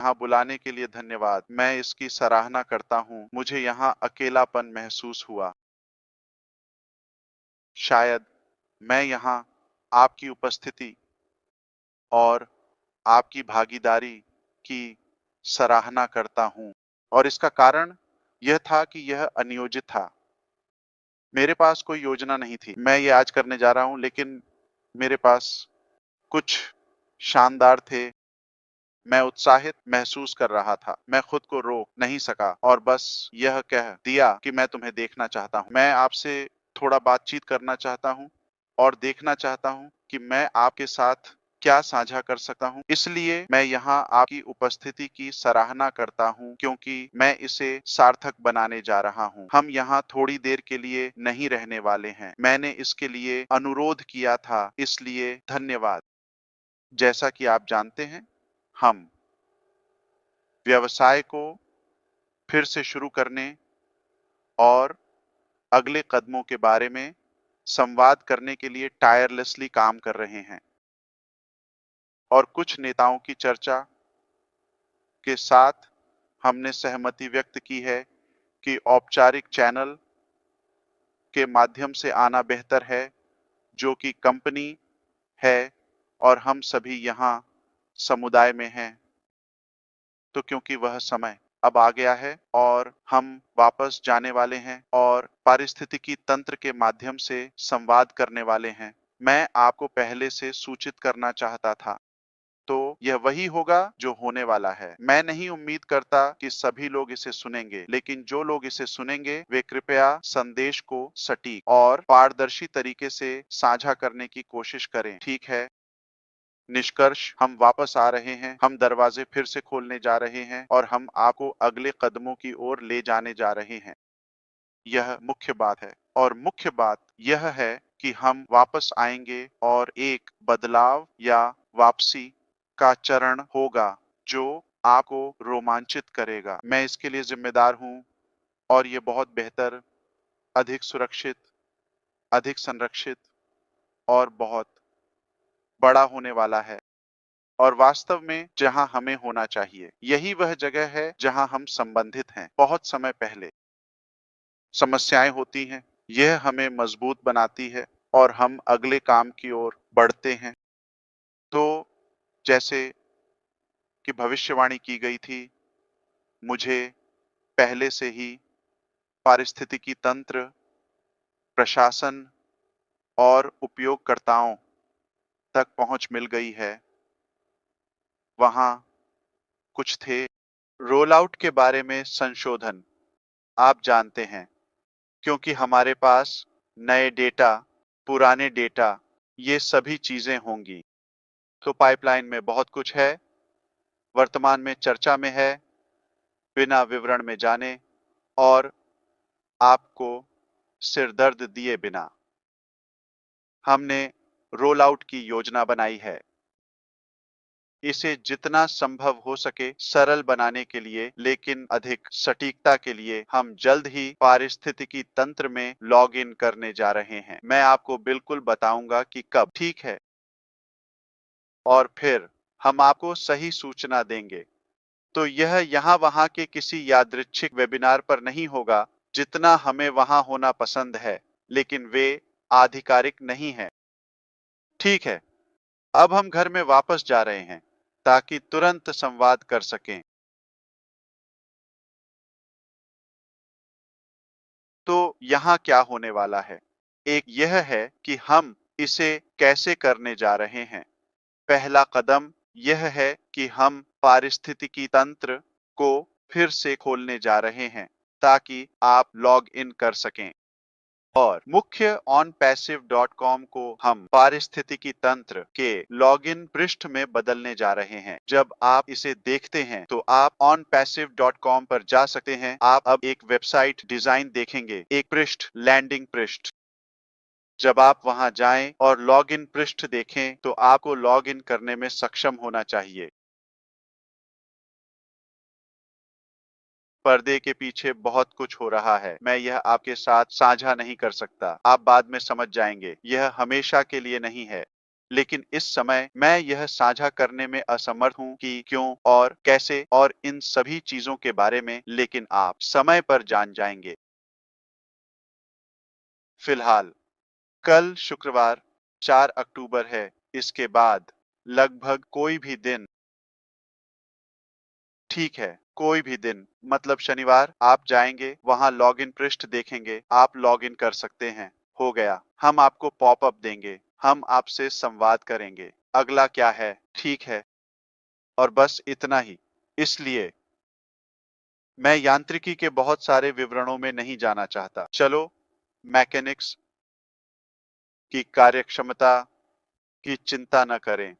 यहाँ बुलाने के लिए धन्यवाद। मैं इसकी सराहना करता हूँ। मुझे यहाँ अकेलापन महसूस हुआ। शायद मैं यहाँ आपकी उपस्थिति और आपकी भागीदारी की सराहना करता हूँ और इसका कारण यह था कि यह अनियोजित था। मेरे पास कोई योजना नहीं थी। मैं ये आज करने जा रहा हूँ, लेकिन मेरे पास कुछ शानदार थे। मैं उत्साहित महसूस कर रहा था। मैं खुद को रोक नहीं सका और बस यह कह दिया कि मैं तुम्हें देखना चाहता हूँ। मैं आपसे थोड़ा बातचीत करना चाहता हूँ और देखना चाहता हूँ कि मैं आपके साथ क्या साझा कर सकता हूँ। इसलिए मैं यहाँ आपकी उपस्थिति की सराहना करता हूँ क्योंकि मैं इसे सार्थक बनाने जा रहा हूँ। हम यहाँ थोड़ी देर के लिए नहीं रहने वाले हैं। मैंने इसके लिए अनुरोध किया था, इसलिए धन्यवाद। जैसा कि आप जानते हैं, हम व्यवसाय को फिर से शुरू करने और अगले कदमों के बारे में संवाद करने के लिए टायरलेसली काम कर रहे हैं और कुछ नेताओं की चर्चा के साथ हमने सहमति व्यक्त की है कि औपचारिक चैनल के माध्यम से आना बेहतर है, जो कि कंपनी है और हम सभी यहाँ समुदाय में हैं। तो क्योंकि वह समय अब आ गया है और हम वापस जाने वाले हैं और पारिस्थितिकी तंत्र के माध्यम से संवाद करने वाले हैं। मैं आपको पहले से सूचित करना चाहता था। तो यह वही होगा जो होने वाला है। मैं नहीं उम्मीद करता कि सभी लोग इसे सुनेंगे, लेकिन जो लोग इसे सुनेंगे वे कृपया संदेश को सटीक और पारदर्शी तरीके से साझा करने की कोशिश करें। ठीक है? निष्कर्ष, हम वापस आ रहे हैं, हम दरवाजे फिर से खोलने जा रहे हैं और हम आपको अगले कदमों की ओर ले जाने जा रहे हैं। यह मुख्य बात है और मुख्य बात यह है कि हम वापस आएंगे और एक बदलाव या वापसी का चरण होगा जो आपको रोमांचित करेगा। मैं इसके लिए जिम्मेदार हूँ और ये बहुत बेहतर, अधिक सुरक्षित, अधिक संरक्षित और बहुत बड़ा होने वाला है और वास्तव में जहां हमें होना चाहिए। यही वह जगह है जहां हम संबंधित हैं। बहुत समय पहले समस्याएं होती हैं, यह हमें मजबूत बनाती है और हम अगले काम की ओर बढ़ते हैं। तो जैसे कि भविष्यवाणी की गई थी, मुझे पहले से ही पारिस्थितिकी तंत्र, प्रशासन और उपयोगकर्ताओं तक पहुंच मिल गई है। वहां कुछ थे। रोल आउट के बारे में संशोधन, आप जानते हैं, क्योंकि हमारे पास नए डेटा, पुराने डेटा, ये सभी चीजें होंगी। तो पाइपलाइन में बहुत कुछ है, वर्तमान में चर्चा में है, बिना विवरण में जाने और आपको सिरदर्द दिए बिना। हमने रोल आउट की योजना बनाई है। इसे जितना संभव हो सके सरल बनाने के लिए, लेकिन अधिक सटीकता के लिए हम जल्द ही पारिस्थितिकी तंत्र में लॉग इन करने जा रहे हैं। मैं आपको बिल्कुल बताऊंगा कि कब, ठीक है? और फिर हम आपको सही सूचना देंगे। तो यह यहाँ वहाँ के किसी यादृच्छिक वेबिनार पर नहीं होगा, जितना हमें वहाँ होना पसंद है, लेकिन वे आधिकारिक नहीं है। ठीक है, अब हम घर में वापस जा रहे हैं ताकि तुरंत संवाद कर सकें। तो यहाँ क्या होने वाला है? एक यह है कि हम इसे कैसे करने जा रहे हैं। पहला कदम यह है कि हम पारिस्थितिकी तंत्र को फिर से खोलने जा रहे हैं ताकि आप लॉग इन कर सकें और मुख्य onpassive.com को हम पारिस्थितिकी तंत्र के लॉगिन पृष्ठ में बदलने जा रहे हैं। जब आप इसे देखते हैं तो आप onpassive.com पर जा सकते हैं। आप अब एक वेबसाइट डिजाइन देखेंगे, एक पृष्ठ, लैंडिंग पृष्ठ। जब आप वहां जाएं और लॉगिन पृष्ठ देखें तो आपको लॉग इन करने में सक्षम होना चाहिए। पर्दे के पीछे बहुत कुछ हो रहा है। मैं यह आपके साथ साझा नहीं कर सकता। आप बाद में समझ जाएंगे। यह हमेशा के लिए नहीं है। लेकिन इस समय मैं यह साझा करने में असमर्थ हूं कि क्यों और कैसे और इन सभी चीजों के बारे में, लेकिन आप समय पर जान जाएंगे। फिलहाल कल शुक्रवार 4 अक्टूबर है। इसके बाद लगभग कोई भी दिन, ठीक है, कोई भी दिन मतलब शनिवार, आप जाएंगे वहां लॉगिन पृष्ठ देखेंगे, आप लॉगिन कर सकते हैं। हो गया, हम आपको पॉपअप देंगे, हम आपसे संवाद करेंगे, अगला क्या है, ठीक है, और बस इतना ही। इसलिए मैं यांत्रिकी के बहुत सारे विवरणों में नहीं जाना चाहता। चलो मैकेनिक्स की कार्यक्षमता की चिंता न करें,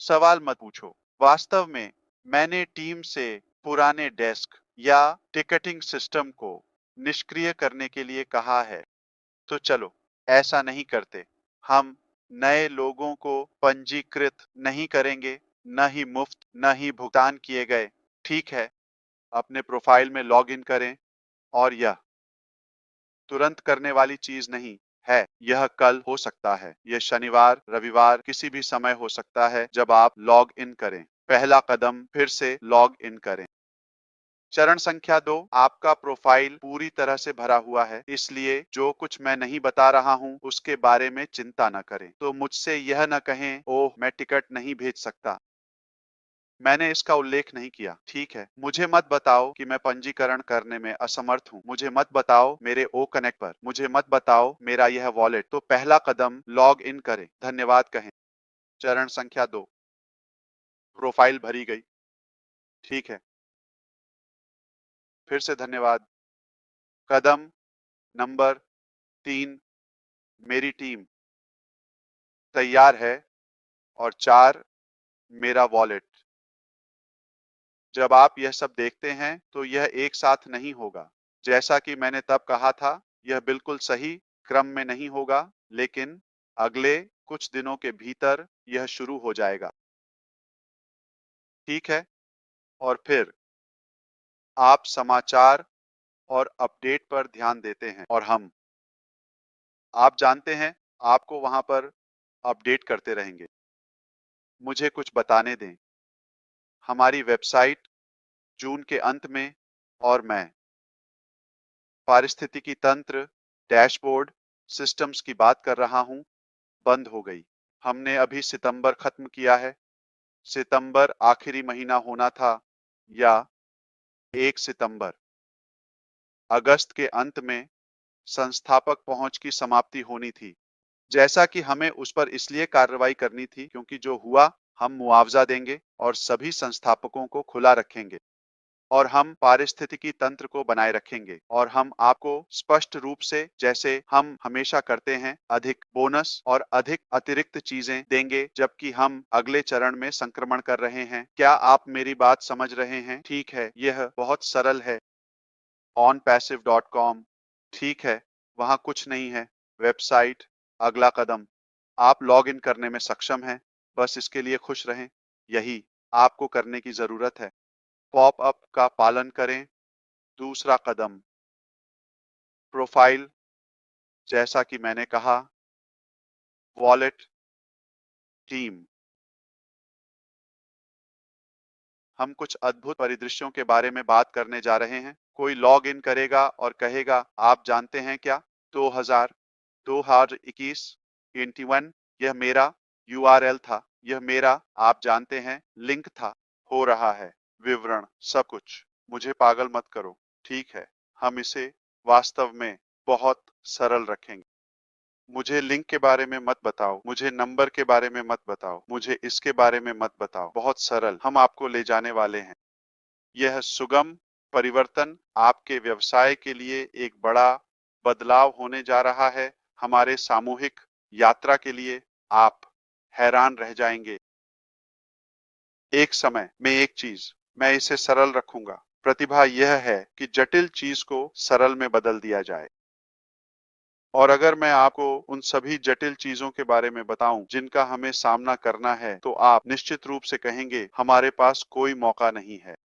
सवाल मत पूछो। वास्तव में मैंने टीम से पुराने डेस्क या टिकटिंग सिस्टम को निष्क्रिय करने के लिए कहा है। तो चलो ऐसा नहीं करते। हम नए लोगों को पंजीकृत नहीं करेंगे, न ही मुफ्त न ही भुगतान किए गए। ठीक है, अपने प्रोफाइल में लॉग इन करें, और यह तुरंत करने वाली चीज नहीं है। यह कल हो सकता है, यह शनिवार, रविवार, किसी भी समय हो सकता है जब आप लॉग इन करें। पहला कदम, फिर से लॉग इन करें। चरण संख्या 2, आपका प्रोफाइल पूरी तरह से भरा हुआ है, इसलिए जो कुछ मैं नहीं बता रहा हूं उसके बारे में चिंता न करें। तो मुझसे यह न कहें, ओह मैं टिकट नहीं भेज सकता, मैंने इसका उल्लेख नहीं किया। ठीक है, मुझे मत बताओ कि मैं पंजीकरण करने में असमर्थ हूँ, मुझे मत बताओ मेरे ओ कनेक्ट पर, मुझे मत बताओ मेरा यह वॉलेट। तो पहला कदम, लॉग इन करें, धन्यवाद कहें। चरण संख्या 2, प्रोफाइल भरी गई, ठीक है, फिर से धन्यवाद। कदम नंबर 3, मेरी टीम तैयार है, और 4, मेरा वॉलेट। जब आप यह सब देखते हैं तो यह एक साथ नहीं होगा। जैसा कि मैंने तब कहा था, यह बिल्कुल सही क्रम में नहीं होगा, लेकिन अगले कुछ दिनों के भीतर यह शुरू हो जाएगा। ठीक है, और फिर आप समाचार और अपडेट पर ध्यान देते हैं, और हम, आप जानते हैं, आपको वहां पर अपडेट करते रहेंगे। मुझे कुछ बताने दें, हमारी वेबसाइट जून के अंत में, और मैं पारिस्थितिकी तंत्र, डैशबोर्ड, सिस्टम्स की बात कर रहा हूं, बंद हो गई। हमने अभी सितंबर खत्म किया है। सितंबर आखिरी महीना होना था, या 1 सितंबर। अगस्त के अंत में संस्थापक पहुंच की समाप्ति होनी थी। जैसा कि हमें उस पर इसलिए कार्रवाई करनी थी क्योंकि जो हुआ, हम मुआवजा देंगे और सभी संस्थापकों को खुला रखेंगे, और हम पारिस्थितिकी तंत्र को बनाए रखेंगे, और हम आपको स्पष्ट रूप से, जैसे हम हमेशा करते हैं, अधिक बोनस और अधिक अतिरिक्त चीजें देंगे, जबकि हम अगले चरण में संक्रमण कर रहे हैं। क्या आप मेरी बात समझ रहे हैं? ठीक है, यह बहुत सरल है। onpassive.com, ठीक है, वहां कुछ नहीं है। वेबसाइट, अगला कदम, आप लॉग इन करने में सक्षम हैं, बस इसके लिए खुश रहें। यही आपको करने की जरूरत है। पॉपअप का पालन करें। दूसरा कदम, प्रोफाइल, जैसा कि मैंने कहा, वॉलेट, टीम। हम कुछ अद्भुत परिदृश्यों के बारे में बात करने जा रहे हैं। कोई लॉग इन करेगा और कहेगा, आप जानते हैं क्या, 2000, 2021, 21, यह मेरा यूआरएल था, यह मेरा, आप जानते हैं, लिंक था। हो रहा है, विवरण, सब कुछ। मुझे पागल मत करो, ठीक है, हम इसे वास्तव में बहुत सरल रखेंगे। मुझे लिंक के बारे में मत बताओ, मुझे नंबर के बारे में मत बताओ, मुझे इसके बारे में मत बताओ। बहुत सरल, हम आपको ले जाने वाले हैं। यह सुगम परिवर्तन आपके व्यवसाय के लिए एक बड़ा बदलाव होने जा रहा है। हमारे सामूहिक यात्रा के लिए आप हैरान रह जाएंगे। एक समय में एक चीज, मैं इसे सरल रखूंगा। प्रतिभा यह है कि जटिल चीज को सरल में बदल दिया जाए। और अगर मैं आपको उन सभी जटिल चीजों के बारे में बताऊं जिनका हमें सामना करना है, तो आप निश्चित रूप से कहेंगे, हमारे पास कोई मौका नहीं है।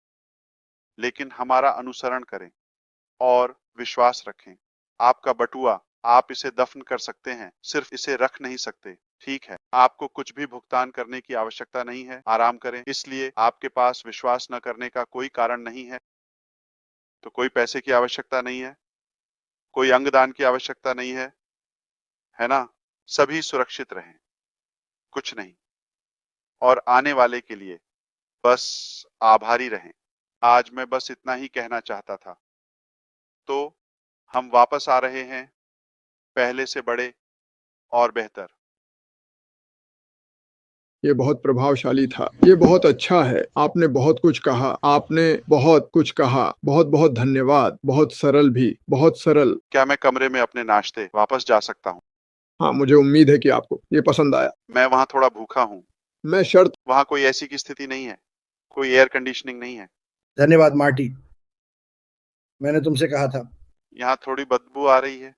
लेकिन हमारा अनुसरण करें और विश्वास रखें। आपका बटुआ, आप इसे दफन कर सकते हैं, सिर्फ इसे रख नहीं सकते। ठीक है, आपको कुछ भी भुगतान करने की आवश्यकता नहीं है, आराम करें। इसलिए आपके पास विश्वास न करने का कोई कारण नहीं है, तो कोई पैसे की आवश्यकता नहीं है, कोई अंगदान की आवश्यकता नहीं है ना? सभी सुरक्षित रहें, कुछ नहीं। और आने वाले के लिए बस आभारी रहें। आज मैं बस इतना ही कहना चाहता था। तो हम वापस आ रहे हैं, पहले से बड़े और बेहतर। ये बहुत प्रभावशाली था। ये बहुत अच्छा है। आपने बहुत कुछ कहा। आपने बहुत कुछ कहा। बहुत-बहुत धन्यवाद। बहुत सरल भी, बहुत सरल। क्या मैं कमरे में अपने नाश्ते वापस जा सकता हूँ? हाँ, मुझे उम्मीद है कि आपको ये पसंद आया। मैं वहाँ थोड़ा भूखा हूँ। मैं शर्त वहाँ कोई ऐसी की स्थिति नहीं है, कोई एयर कंडीशनिंग नहीं है। धन्यवाद मार्टी, मैंने तुमसे कहा था। यहाँ थोड़ी बदबू आ रही है।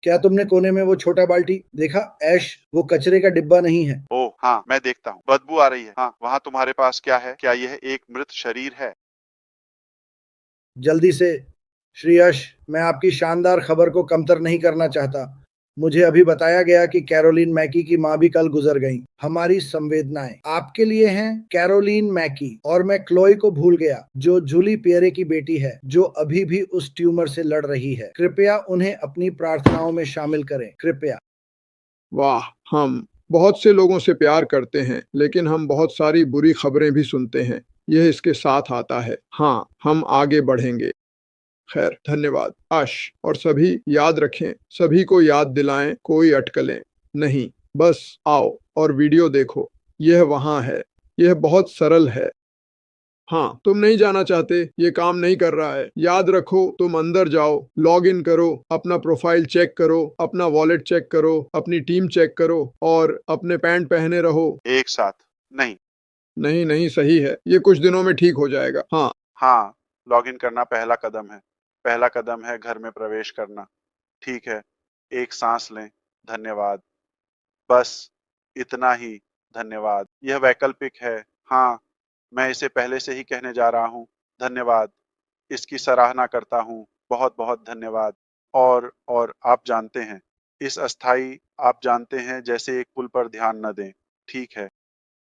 क्या तुमने कोने में वो छोटा बाल्टी देखा? ऐश, वो कचरे का डिब्बा नहीं है। ओह हाँ, मैं देखता हूँ। बदबू आ रही है। हाँ, वहाँ तुम्हारे पास क्या है? क्या यह एक मृत शरीर है? जल्दी से। श्री यश, मैं आपकी शानदार खबर को कमतर नहीं करना चाहता। मुझे अभी बताया गया कि कैरोलीन मैकी की माँ भी कल गुजर गईं। हमारी संवेदनाएं आपके लिए हैं, कैरोलीन मैकी। और मैं क्लोई को भूल गया, जो जूली पियरे की बेटी है, जो अभी भी उस ट्यूमर से लड़ रही है। कृपया उन्हें अपनी प्रार्थनाओं में शामिल करें, कृपया। वाह! हम बहुत से लोगों से प्यार करते हैं, लेकिन हम बहुत सारी बुरी खबरें भी सुनते हैं। यह इसके साथ आता है। हाँ, हम आगे बढ़ेंगे। खैर, धन्यवाद। और सभी याद रखें, सभी को याद दिलाएं, कोई अटकलें नहीं। बस आओ और वीडियो देखो। यह वहाँ है। यह बहुत सरल है। हाँ, तुम नहीं जाना चाहते, ये काम नहीं कर रहा है। याद रखो, तुम अंदर जाओ, लॉग इन करो, अपना प्रोफाइल चेक करो, अपना वॉलेट चेक करो, अपनी टीम चेक करो और अपने पैंट पहने रहो। एक साथ नहीं। नहीं, नहीं, सही है। ये कुछ दिनों में ठीक हो जाएगा। हाँ, हाँ, लॉगिन करना पहला कदम है। पहला कदम है घर में प्रवेश करना। ठीक है, एक सांस लें। धन्यवाद। बस इतना ही। धन्यवाद। यह वैकल्पिक है। हाँ, मैं इसे पहले से ही कहने जा रहा हूँ। धन्यवाद। इसकी सराहना करता हूँ। बहुत-बहुत धन्यवाद। और आप जानते हैं, इस अस्थायी आप जानते हैं जैसे एक पुल पर ध्यान न दें। ठीक है।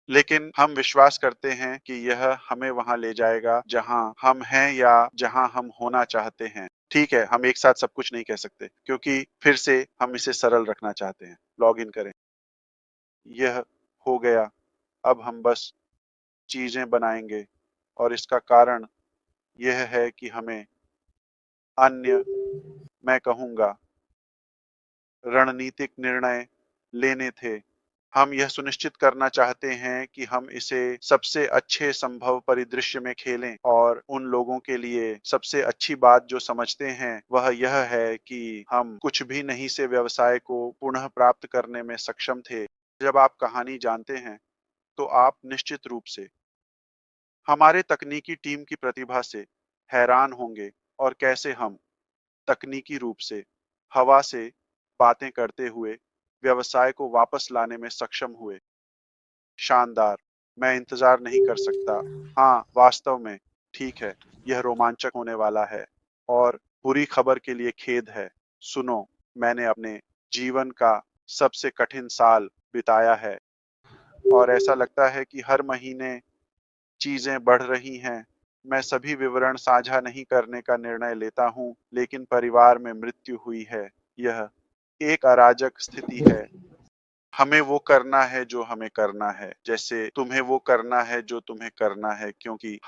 लेकिन हम विश्वास करते हैं कि यह हमें वहां ले जाएगा जहां हम हैं या जहां हम होना चाहते हैं। ठीक है, हम एक साथ सब कुछ नहीं कह सकते क्योंकि फिर से हम इसे सरल रखना चाहते हैं। लॉग इन करें। यह हो गया। अब हम बस चीजें बनाएंगे और इसका कारण यह है कि हमें अन्य, मैं कहूंगा, रणनीतिक निर्णय लेने थे। हम यह सुनिश्चित करना चाहते हैं कि हम इसे सबसे अच्छे संभव परिदृश्य में खेलें और उन लोगों के लिए सबसे अच्छी बात जो समझते हैं वह यह है कि हम कुछ भी नहीं से व्यवसाय को पुनः प्राप्त करने में सक्षम थे। जब आप कहानी जानते हैं तो आप निश्चित रूप से हमारे तकनीकी टीम की प्रतिभा से हैरान होंगे और कैसे हम तकनीकी रूप से हवा से बातें करते हुए व्यवसाय को वापस लाने में सक्षम हुए। शानदार। मैं इंतजार नहीं कर सकता। हाँ, वास्तव में। ठीक है, यह रोमांचक होने वाला है। और बुरी खबर के लिए खेद है। सुनो, मैंने अपने जीवन का सबसे कठिन साल बिताया है और ऐसा लगता है कि हर महीने चीजें बढ़ रही हैं। मैं सभी विवरण साझा नहीं करने का निर्णय लेता हूँ, लेकिन परिवार में मृत्यु हुई है। यह एक अराजक स्थिति है। हमें वो करना है जो हमें करना है, जैसे तुम्हें वो करना है जो तुम्हें करना है, क्योंकि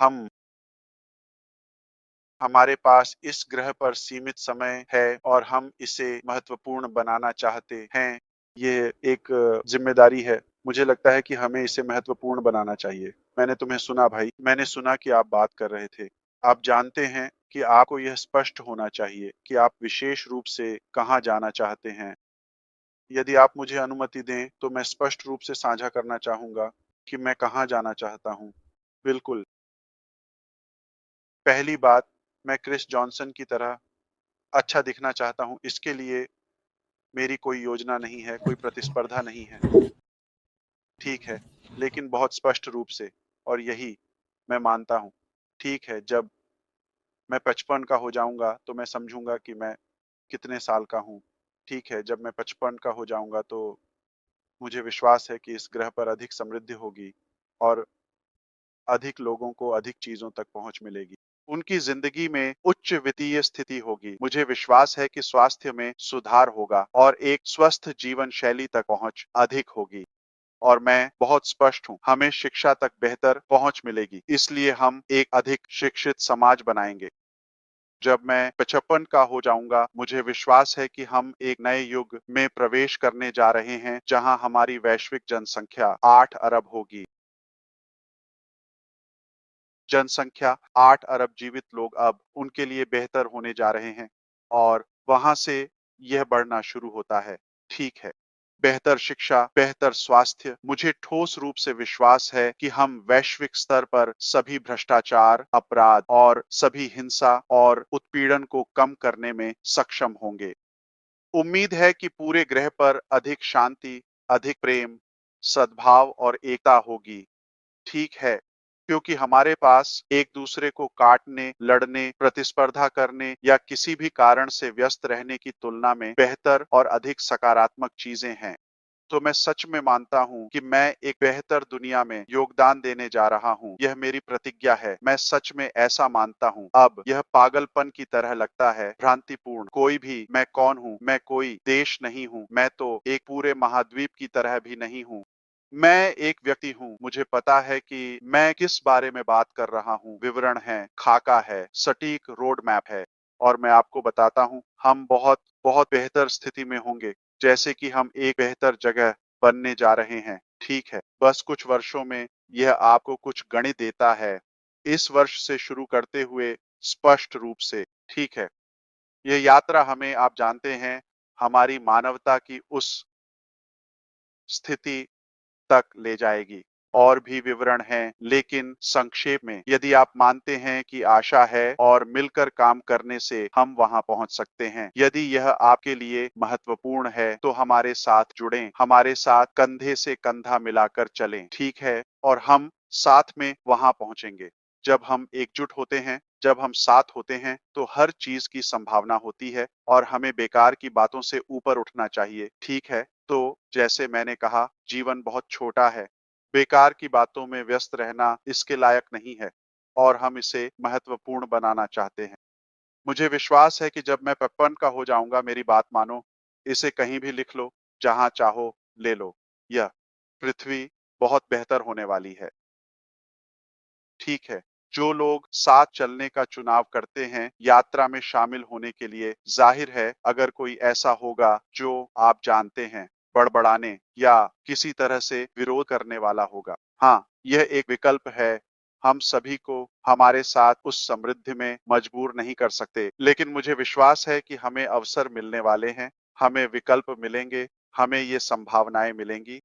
हमारे पास इस ग्रह पर सीमित समय है और हम इसे महत्वपूर्ण बनाना चाहते हैं। ये एक जिम्मेदारी है। मुझे लगता है कि हमें इसे महत्वपूर्ण बनाना चाहिए। मैंने तुम्हें सुना भाई। मैंने सुना कि आप बात कर रहे थे। आप जानते हैं कि आपको यह स्पष्ट होना चाहिए कि आप विशेष रूप से कहाँ जाना चाहते हैं। यदि आप मुझे अनुमति दें तो मैं स्पष्ट रूप से साझा करना चाहूंगा कि मैं कहाँ जाना चाहता हूँ। बिल्कुल। पहली बात, मैं क्रिस जॉनसन की तरह अच्छा दिखना चाहता हूँ। इसके लिए मेरी कोई योजना नहीं है, कोई प्रतिस्पर्धा नहीं है। ठीक है, लेकिन बहुत स्पष्ट रूप से, और यही मैं मानता हूँ। ठीक है, जब मैं 55 का हो जाऊंगा तो मैं समझूंगा कि मैं कितने साल का हूँ। ठीक है, जब मैं 55 का हो जाऊंगा तो मुझे विश्वास है कि इस ग्रह पर अधिक समृद्धि होगी और अधिक लोगों को अधिक चीजों तक पहुंच मिलेगी। उनकी जिंदगी में उच्च वित्तीय स्थिति होगी। मुझे विश्वास है कि स्वास्थ्य में सुधार होगा और एक स्वस्थ जीवन शैली तक पहुंच अधिक होगी। और मैं बहुत स्पष्ट हूँ, हमें शिक्षा तक बेहतर पहुंच मिलेगी, इसलिए हम एक अधिक शिक्षित समाज बनाएंगे। जब मैं 55 का हो जाऊंगा, मुझे विश्वास है कि हम एक नए युग में प्रवेश करने जा रहे हैं, जहां हमारी वैश्विक जनसंख्या 8 अरब होगी। जनसंख्या 8 अरब जीवित लोग अब उनके लिए बेहतर होने जा रहे हैं और वहां से यह बढ़ना शुरू होता है। ठीक है। बेहतर शिक्षा, बेहतर स्वास्थ्य। मुझे ठोस रूप से विश्वास है कि हम वैश्विक स्तर पर सभी भ्रष्टाचार, अपराध और सभी हिंसा और उत्पीड़न को कम करने में सक्षम होंगे। उम्मीद है कि पूरे ग्रह पर अधिक शांति, अधिक प्रेम, सद्भाव और एकता होगी। ठीक है, क्योंकि हमारे पास एक दूसरे को काटने, लड़ने, प्रतिस्पर्धा करने या किसी भी कारण से व्यस्त रहने की तुलना में बेहतर और अधिक सकारात्मक चीजें हैं। तो मैं सच में मानता हूँ कि मैं एक बेहतर दुनिया में योगदान देने जा रहा हूँ। यह मेरी प्रतिज्ञा है। मैं सच में ऐसा मानता हूँ। अब यह पागलपन की तरह लगता है, भ्रांतिपूर्ण। कोई भी, मैं कौन हूँ? मैं कोई देश नहीं हूँ। मैं तो एक पूरे महाद्वीप की तरह भी नहीं हूँ। मैं एक व्यक्ति हूँ। मुझे पता है कि मैं किस बारे में बात कर रहा हूँ। विवरण है, खाका है, सटीक रोड मैप है। और मैं आपको बताता हूँ, हम बहुत बहुत बेहतर स्थिति में होंगे, जैसे कि हम एक बेहतर जगह बनने जा रहे हैं। ठीक है, बस कुछ वर्षों में यह आपको कुछ गणित देता है, इस वर्ष से शुरू करते हुए स्पष्ट रूप से। ठीक है, यह यात्रा हमें, आप जानते हैं, हमारी मानवता की उस स्थिति तक ले जाएगी। और भी विवरण हैं, लेकिन संक्षेप में, यदि आप मानते हैं कि आशा है और मिलकर काम करने से हम वहां पहुंच सकते हैं, यदि यह आपके लिए महत्वपूर्ण है, तो हमारे साथ जुड़ें, हमारे साथ कंधे से कंधा मिलाकर चलें। ठीक है, और हम साथ में वहां पहुंचेंगे। जब हम एकजुट होते हैं, जब हम साथ होते हैं, तो हर चीज की संभावना होती है और हमें बेकार की बातों से ऊपर उठना चाहिए। ठीक है, तो जैसे मैंने कहा, जीवन बहुत छोटा है। बेकार की बातों में व्यस्त रहना इसके लायक नहीं है और हम इसे महत्वपूर्ण बनाना चाहते हैं। मुझे विश्वास है कि जब मैं 55 का हो जाऊंगा, मेरी बात मानो, इसे कहीं भी लिख लो, जहां चाहो ले लो। यह पृथ्वी बहुत बेहतर होने वाली है। ठीक है, जो लोग साथ चलने का चुनाव करते हैं यात्रा में शामिल होने के लिए, जाहिर है अगर कोई ऐसा होगा जो आप जानते हैं, बड़बड़ाने या किसी तरह से विरोध करने वाला होगा। हाँ, यह एक विकल्प है। हम सभी को हमारे साथ उस समृद्धि में मजबूर नहीं कर सकते, लेकिन मुझे विश्वास है कि हमें अवसर मिलने वाले हैं, हमें विकल्प मिलेंगे, हमें ये संभावनाएं मिलेंगी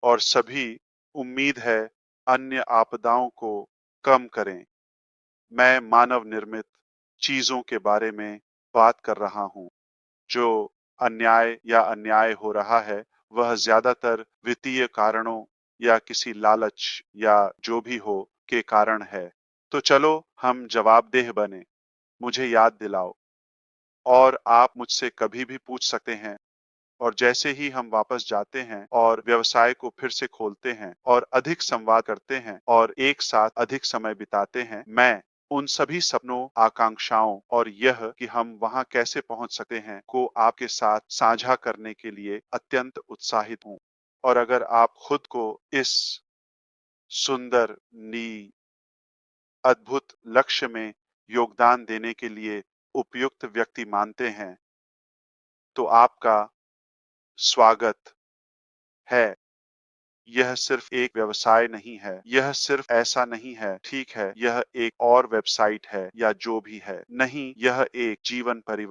और सभी, उम्मीद है, अन्य आपदाओं को कम करें। मैं मानव निर्मित चीजों के बारे में बात कर रहा हूँ। जो अन्याय हो रहा है, वह ज्यादातर वित्तीय कारणों या किसी लालच या जो भी हो के कारण है। तो चलो हम जवाबदेह बने। मुझे याद दिलाओ और आप मुझसे कभी भी पूछ सकते हैं। और जैसे ही हम वापस जाते हैं और व्यवसाय को फिर से खोलते हैं और अधिक संवाद करते हैं और एक साथ अधिक समय बिताते हैं, मैं उन सभी सपनों, आकांक्षाओं और यह कि हम वहां कैसे पहुंच सकते हैं को आपके साथ साझा करने के लिए अत्यंत उत्साहित हूं। और अगर आप खुद को इस सुंदर, अद्भुत लक्ष्य में योगदान देने के लिए उपयुक्त व्यक्ति मानते हैं, तो आपका स्वागत है। यह सिर्फ एक व्यवसाय नहीं है, यह सिर्फ ऐसा नहीं है, ठीक है, यह एक और वेबसाइट है या जो भी है, नहीं, यह एक जीवन परिवर्तन